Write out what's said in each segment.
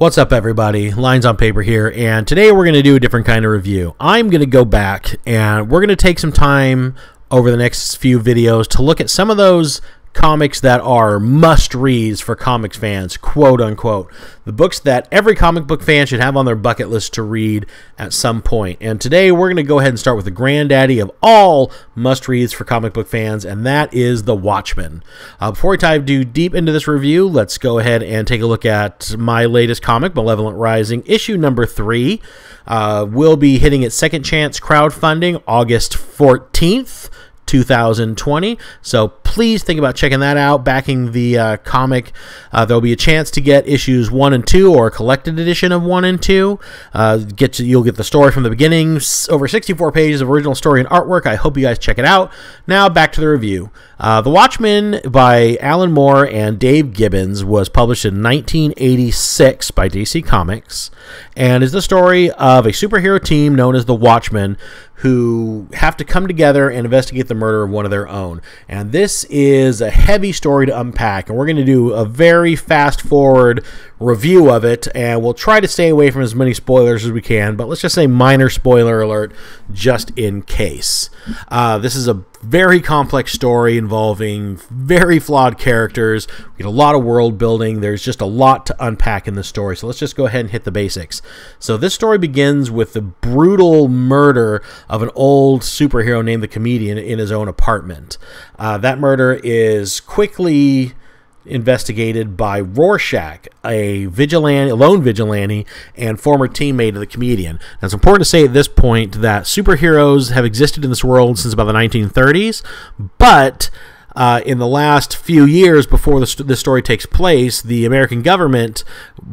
What's up, everybody? Lines on Paper here, and today we're going to do a different kind of review. I'm going to go back and we're going to take some time over the next few videos to look at some of those comics that are must-reads for comics fans, quote-unquote. The books that every comic book fan should have on their bucket list to read at some point. And today we're going to go ahead and start with the granddaddy of all must-reads for comic book fans, and that is the Watchmen. Before we dive deep into this review, let's go ahead and take a look at my latest comic, Malevolent Rising, issue number 3. We'll be hitting its second chance crowdfunding August 14th. 2020. So please think about checking that out, backing the comic. There'll be a chance to get issues 1 and 2 or a collected edition of 1 and 2. You'll get the story from the beginning, over 64 pages of original story and artwork. I hope you guys check it out. Now back to the review. The Watchmen by Alan Moore and Dave Gibbons was published in 1986 by DC Comics and is the story of a superhero team known as the Watchmen who have to come together and investigate the murder of one of their own. And this is a heavy story to unpack, and we're going to do a very fast-forward review of it, and we'll try to stay away from as many spoilers as we can, but let's just say minor spoiler alert just in case. This is a very complex story involving very flawed characters. We get a lot of world building. There's just a lot to unpack in the story, so let's just go ahead and hit the basics. So this story begins with the brutal murder of an old superhero named the Comedian in his own apartment. That murder is quickly investigated by Rorschach, a lone vigilante and former teammate of the Comedian. Now, it's important to say at this point that superheroes have existed in this world since about the 1930s, but in the last few years before this story takes place, the American government,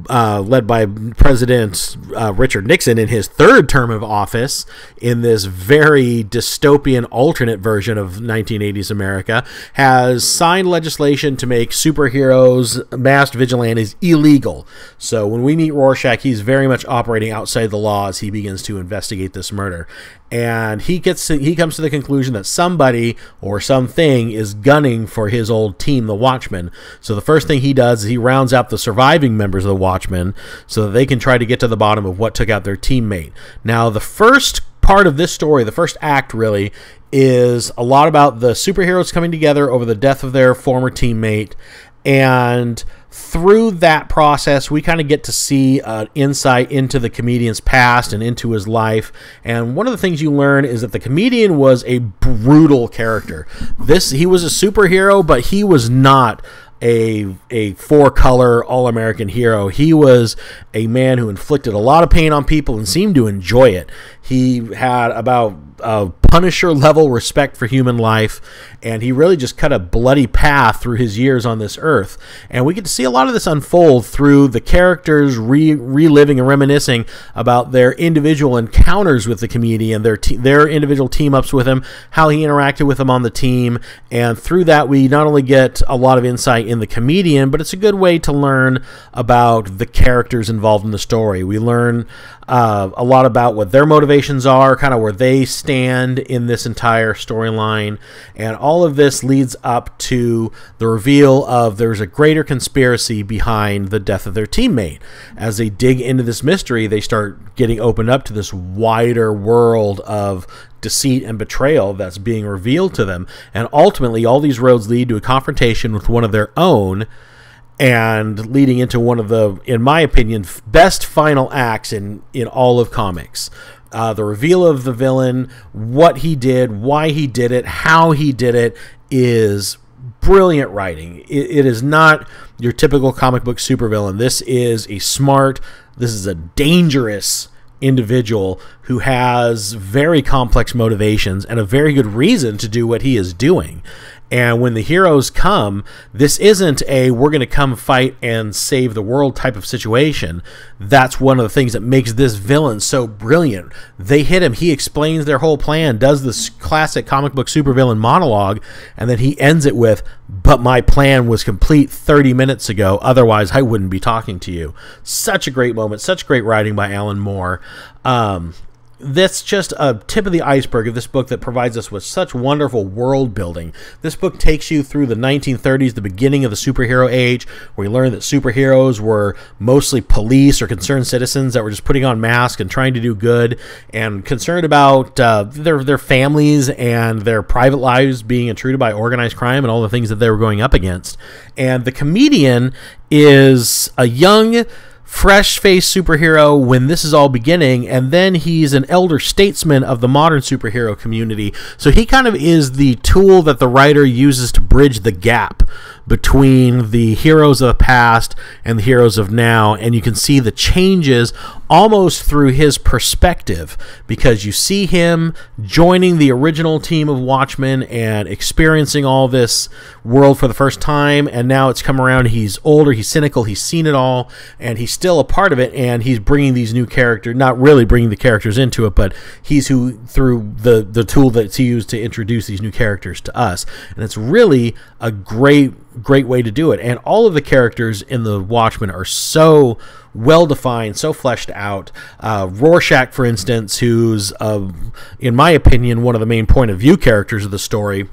led by President Richard Nixon in his third term of office in this very dystopian alternate version of 1980s America, has signed legislation to make superheroes, masked vigilantes, illegal. So when we meet Rorschach, he's very much operating outside the law as he begins to investigate this murder. And he comes to the conclusion that somebody or something is gunning for his old team, the Watchmen. So the first thing he does is he rounds out the surviving members of the Watchmen so that they can try to get to the bottom of what took out their teammate. Now, the first part of this story, the first act really, is a lot about the superheroes coming together over the death of their former teammate, and through that process, we kind of get to see an insight into the Comedian's past and into his life. And one of the things you learn is that the Comedian was a brutal character. He was a superhero, but he was not a four-color all-American hero. He was a man who inflicted a lot of pain on people and seemed to enjoy it. He had about Punisher-level respect for human life, and he really just cut a bloody path through his years on this earth. And we get to see a lot of this unfold through the characters reliving and reminiscing about their individual encounters with the Comedian, their individual team-ups with him, how he interacted with them on the team. And through that, we not only get a lot of insight in the Comedian, but it's a good way to learn about the characters involved in the story. We learn a lot about what their motivations are, kind of where they stand in this entire storyline, and all of this leads up to the reveal of there's a greater conspiracy behind the death of their teammate. As they dig into this mystery, they start getting opened up to this wider world of deceit and betrayal that's being revealed to them, and ultimately all these roads lead to a confrontation with one of their own, and leading into one of the, in my opinion, best final acts in all of comics. The reveal of the villain, what he did, why he did it, how he did it, is brilliant writing. It is not your typical comic book supervillain. This is a dangerous individual who has very complex motivations and a very good reason to do what he is doing. And when the heroes come, this isn't a we're going to come fight and save the world type of situation. That's one of the things that makes this villain so brilliant. They hit him, he explains their whole plan, does this classic comic book supervillain monologue, and then he ends it with, "But my plan was complete 30 minutes ago, otherwise I wouldn't be talking to you." Such a great moment, such great writing by Alan Moore. that's just a tip of the iceberg of this book that provides us with such wonderful world building. This book takes you through the 1930s, the beginning of the superhero age, where we learn that superheroes were mostly police or concerned citizens that were just putting on masks and trying to do good and concerned about their families and their private lives being intruded by organized crime and all the things that they were going up against. And the comedian is a young, fresh-faced superhero when this is all beginning, and then he's an elder statesman of the modern superhero community. So he kind of is the tool that the writer uses to bridge the gap between the heroes of the past and the heroes of now, and you can see the changes almost through his perspective, because you see him joining the original team of Watchmen and experiencing all this world for the first time, and now it's come around. He's older, he's cynical, he's seen it all, and he's still a part of it, and he's bringing these new characters, not really bringing the characters into it, but he's who, through the tool that's used to introduce these new characters to us. And it's really a great way to do it. And all of the characters in the Watchmen are so well-defined, so fleshed out. Rorschach, for instance, who's, in my opinion, one of the main point of view characters of the story.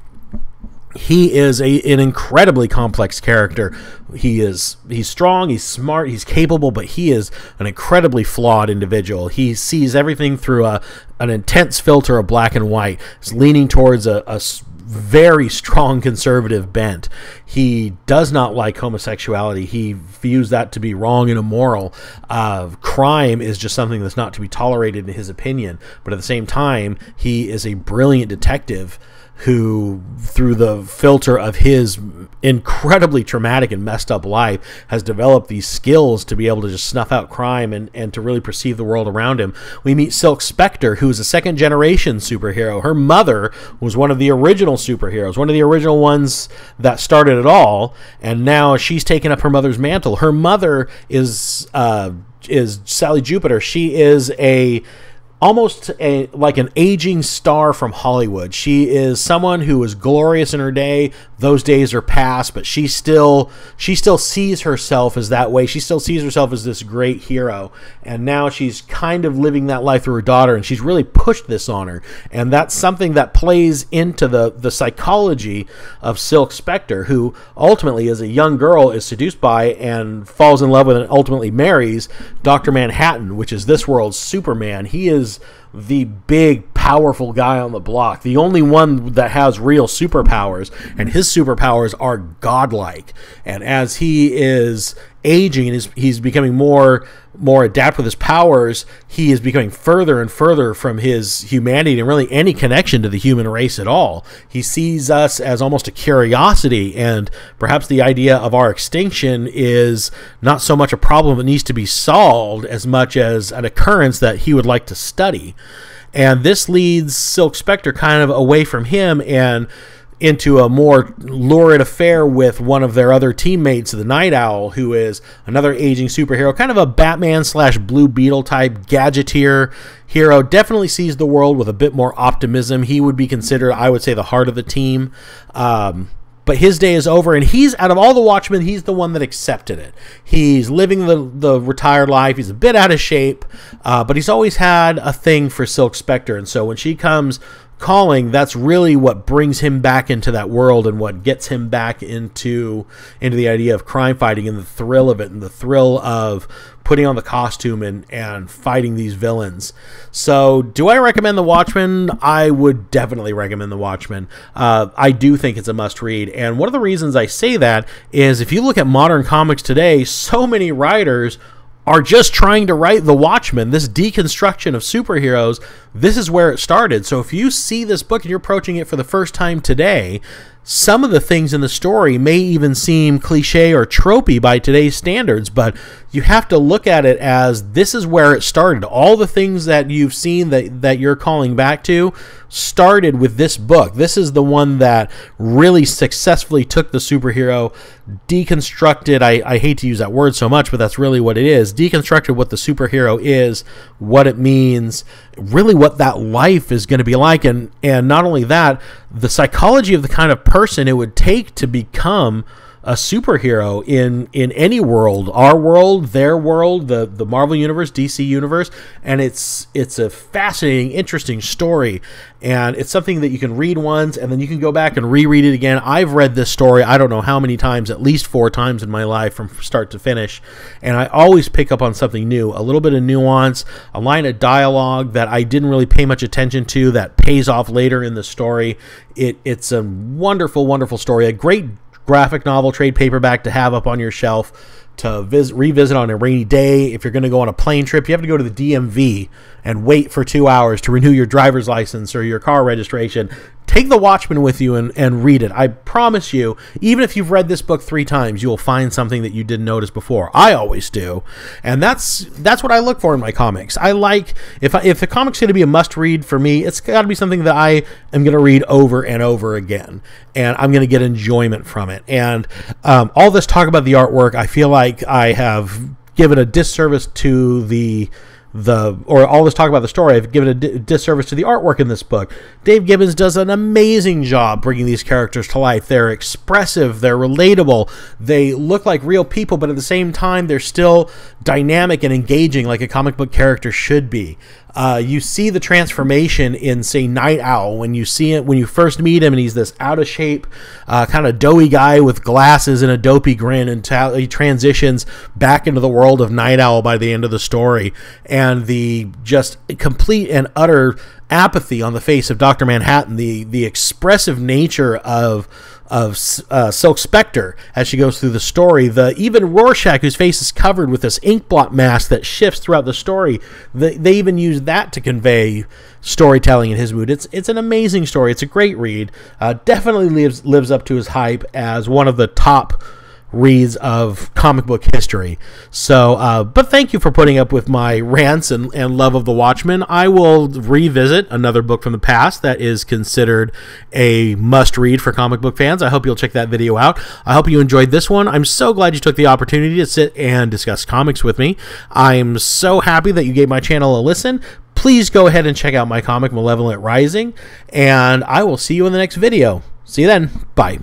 He is an incredibly complex character. He's strong, he's smart, he's capable, but he is an incredibly flawed individual. He sees everything through an intense filter of black and white. He's leaning towards a very strong conservative bent. He does not like homosexuality. He views that to be wrong and immoral. Crime is just something that's not to be tolerated in his opinion. But at the same time, he is a brilliant detective who, through the filter of his incredibly traumatic and messed up life, has developed these skills to be able to just snuff out crime and to really perceive the world around him. We meet Silk Spectre, who's a second-generation superhero. Her mother was one of the original superheroes, one of the original ones that started it all, and now she's taken up her mother's mantle. Her mother is Sally Jupiter. She is almost like an aging star from Hollywood. She is someone who was glorious in her day. Those days are past, but she still sees herself as that way. She still sees herself as this great hero, and now she's kind of living that life through her daughter, and she's really pushed this on her. And that's something that plays into the psychology of Silk Spectre, who ultimately, as a young girl, is seduced by and falls in love with and ultimately marries Dr. Manhattan, which is this world's Superman. He is the big, powerful guy on the block, the only one that has real superpowers, and his superpowers are godlike. And as he is aging and he's becoming more adept with his powers, he is becoming further and further from his humanity and really any connection to the human race at all. He sees us as almost a curiosity, and perhaps the idea of our extinction is not so much a problem that needs to be solved as much as an occurrence that he would like to study. And this leads Silk Spectre kind of away from him and into a more lurid affair with one of their other teammates, the Night Owl, who is another aging superhero, kind of a Batman / Blue Beetle type gadgeteer hero. Definitely sees the world with a bit more optimism. He would be considered, I would say, the heart of the team. But his day is over, and he's, out of all the Watchmen, he's the one that accepted it. He's living the retired life. He's a bit out of shape, but he's always had a thing for Silk Spectre. And so when she comes calling, that's really what brings him back into that world and what gets him back into the idea of crime fighting and the thrill of it and the thrill of putting on the costume and fighting these villains. So do I recommend The Watchmen? I would definitely recommend The Watchmen. I do think it's a must read. And one of the reasons I say that is if you look at modern comics today, so many writers are just trying to write The Watchmen, this deconstruction of superheroes. This is where it started. So if you see this book and you're approaching it for the first time today, some of the things in the story may even seem cliche or tropey by today's standards, but you have to look at it as this is where it started. All the things that you've seen that you're calling back to started with this book. This is the one that really successfully took the superhero, deconstructed, I hate to use that word so much, but that's really what it is, deconstructed what the superhero is, what it means, really what that life is going to be like, and not only that, the psychology of the kind of person it would take to become superhero in any world, our world, their world, the Marvel universe, DC universe, and it's a fascinating, interesting story, and it's something that you can read once and then you can go back and reread it again. I've read this story I don't know how many times, at least 4 times in my life from start to finish, and I always pick up on something new, a little bit of nuance, a line of dialogue that I didn't really pay much attention to that pays off later in the story. It's a wonderful, wonderful story, a great graphic novel trade paperback to have up on your shelf to revisit on a rainy day. If you're going to go on a plane trip, you have to go to the DMV and wait for 2 hours to renew your driver's license or your car registration. Take the Watchmen with you and read it. I promise you, even if you've read this book 3 times, you will find something that you didn't notice before. I always do. And that's what I look for in my comics. I like, if the comic's going to be a must-read for me, it's got to be something that I am going to read over and over again. And I'm going to get enjoyment from it. And all this talk about the artwork, I feel like I have given a disservice to or all this talk about the story, I've given a disservice to the artwork in this book. Dave Gibbons does an amazing job bringing these characters to life. They're expressive, they're relatable, they look like real people, but at the same time, they're still dynamic and engaging like a comic book character should be. You see the transformation in, say, Night Owl when you see it, when you first meet him, and he's this out of shape, kind of doughy guy with glasses and a dopey grin, and he transitions back into the world of Night Owl by the end of the story, and the just complete and utter apathy on the face of Dr. Manhattan, the expressive nature of Silk Spectre as she goes through the story, even Rorschach, whose face is covered with this ink blot mask that shifts throughout the story, they even use that to convey storytelling in his mood. It's an amazing story. It's a great read. Definitely lives up to his hype as one of the top reads of comic book history. So, but thank you for putting up with my rants and love of the Watchmen. I will revisit another book from the past that is considered a must-read for comic book fans. I hope you'll check that video out. I hope you enjoyed this one. I'm so glad you took the opportunity to sit and discuss comics with me. I'm so happy that you gave my channel a listen. Please go ahead and check out my comic, Malevolent Rising, and I will see you in the next video. See you then. Bye.